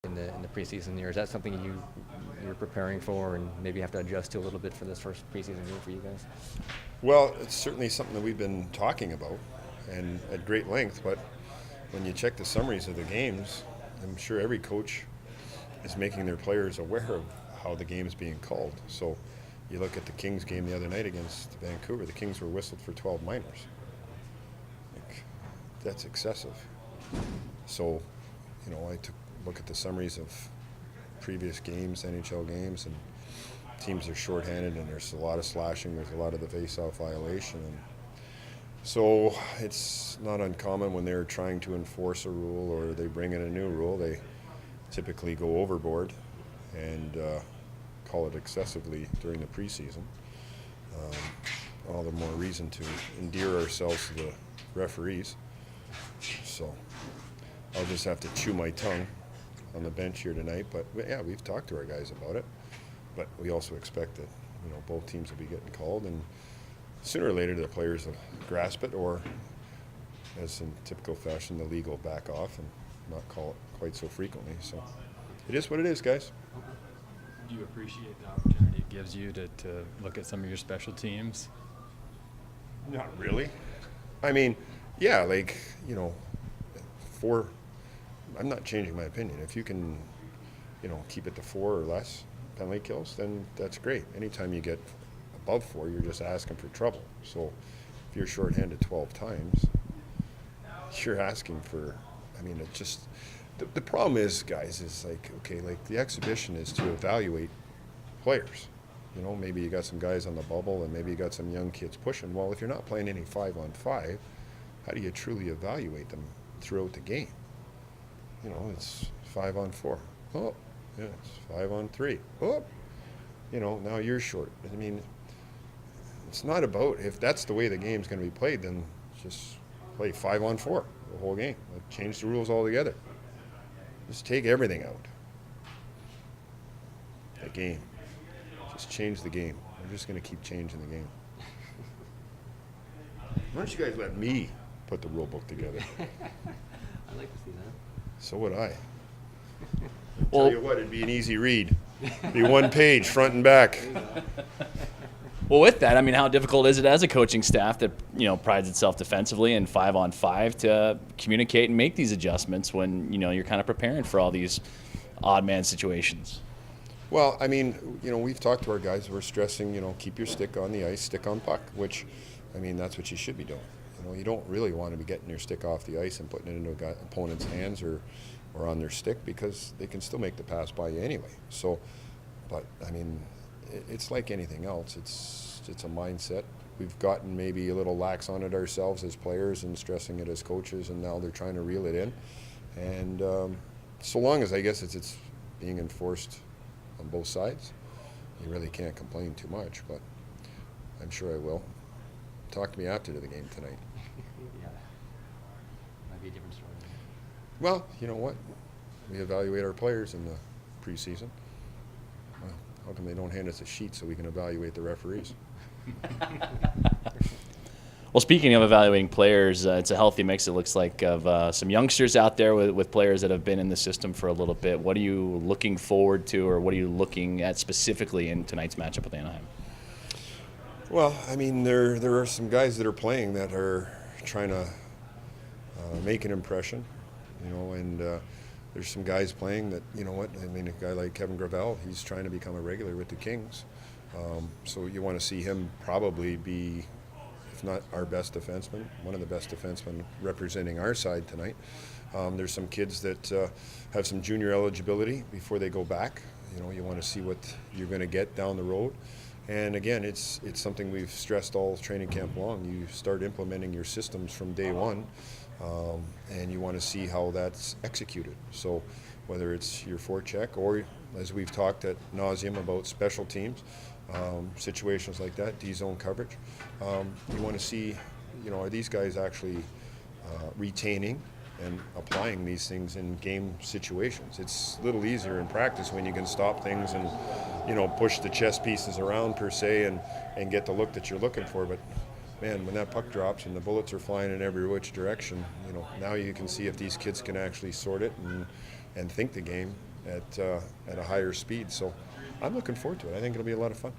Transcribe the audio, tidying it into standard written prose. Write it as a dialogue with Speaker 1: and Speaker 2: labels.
Speaker 1: in the preseason year. Is that something you're preparing for and maybe have to adjust to a little bit for this first preseason game for you guys?
Speaker 2: Well, it's certainly something that we've been talking about and at great length, but when you check the summaries of the games, I'm sure every coach is making their players aware of how the game is being called. So you look at the Kings game the other night against Vancouver, the Kings were whistled for 12 minors. Like, that's excessive. So, I took a look at the summaries of previous games, NHL games, and teams are shorthanded and there's a lot of slashing, there's a lot of the face-off violation. And so it's not uncommon when they're trying to enforce a rule or they bring in a new rule, they typically go overboard and call it excessively during the preseason. All the more reason to endear ourselves to the referees. So I'll just have to chew my tongue on the bench here tonight. But yeah, we've talked to our guys about it. But we also expect that both teams will be getting called, and sooner or later the players will grasp it, or as in typical fashion, the league will back off and not call it quite so frequently. So it is what it is, guys.
Speaker 3: Do you appreciate the opportunity it gives you to look at some of your special teams?
Speaker 2: Not really. I mean, yeah, I'm not changing my opinion. If you can, keep it to 4 or less penalty kills, then that's great. Anytime you get above 4, you're just asking for trouble. So if you're shorthanded 12 times, you're asking for, it just, the problem is, guys, is the exhibition is to evaluate players. Maybe you got some guys on the bubble and maybe you got some young kids pushing. Well, if you're not playing any 5-on-5, how do you truly evaluate them throughout the game? It's 5-on-4. Oh, yeah, it's 5-on-3. Oh, now you're short. It's not about, if that's the way the game's going to be played, then just play 5-on-4 the whole game. Change the rules altogether. Just take everything out. The game. Just change the game. We're just going to keep changing the game. Why don't you guys let me put the rule book together?
Speaker 1: I'd like to see that.
Speaker 2: So would I. Tell you what, it'd be an easy read. It'd be one page, front and back.
Speaker 4: Well, with that, how difficult is it as a coaching staff that prides itself defensively and 5-on-5 to communicate and make these adjustments when you're kind of preparing for all these odd man situations?
Speaker 2: Well, we've talked to our guys. We're stressing, keep your stick on the ice, stick on puck, which, that's what you should be doing. You don't really want to be getting your stick off the ice and putting it into an opponent's hands or on their stick, because they can still make the pass by you anyway. So, but it's like anything else. It's a mindset. We've gotten maybe a little lax on it ourselves as players and stressing it as coaches, and now they're trying to reel it in. And so long as I guess it's being enforced on both sides, you really can't complain too much. But I'm sure I will. Talk to me after the game tonight.
Speaker 1: Yeah, might be a different story.
Speaker 2: Well, you know what? We evaluate our players in the preseason. Well, how come they don't hand us a sheet so we can evaluate the referees?
Speaker 4: Well, speaking of evaluating players, it's a healthy mix, it looks like, of some youngsters out there with players that have been in the system for a little bit. What are you looking forward to, or what are you looking at specifically in tonight's matchup with Anaheim?
Speaker 2: Well, there are some guys that are playing that are trying to make an impression, and there's some guys playing that, a guy like Kevin Gravel, he's trying to become a regular with the Kings. So you want to see him probably be, if not our best defenseman, one of the best defensemen representing our side tonight. There's some kids that have some junior eligibility before they go back. You want to see what you're going to get down the road. And again, it's something we've stressed all training camp long. You start implementing your systems from day one, and you want to see how that's executed. So whether it's your forecheck or, as we've talked ad nauseum about special teams, situations like that, D-zone coverage, you want to see, are these guys actually retaining and applying these things in game situations. It's a little easier in practice when you can stop things and, push the chess pieces around per se and get the look that you're looking for. But man, when that puck drops and the bullets are flying in every which direction, now you can see if these kids can actually sort it and think the game at a higher speed. So I'm looking forward to it. I think it'll be a lot of fun.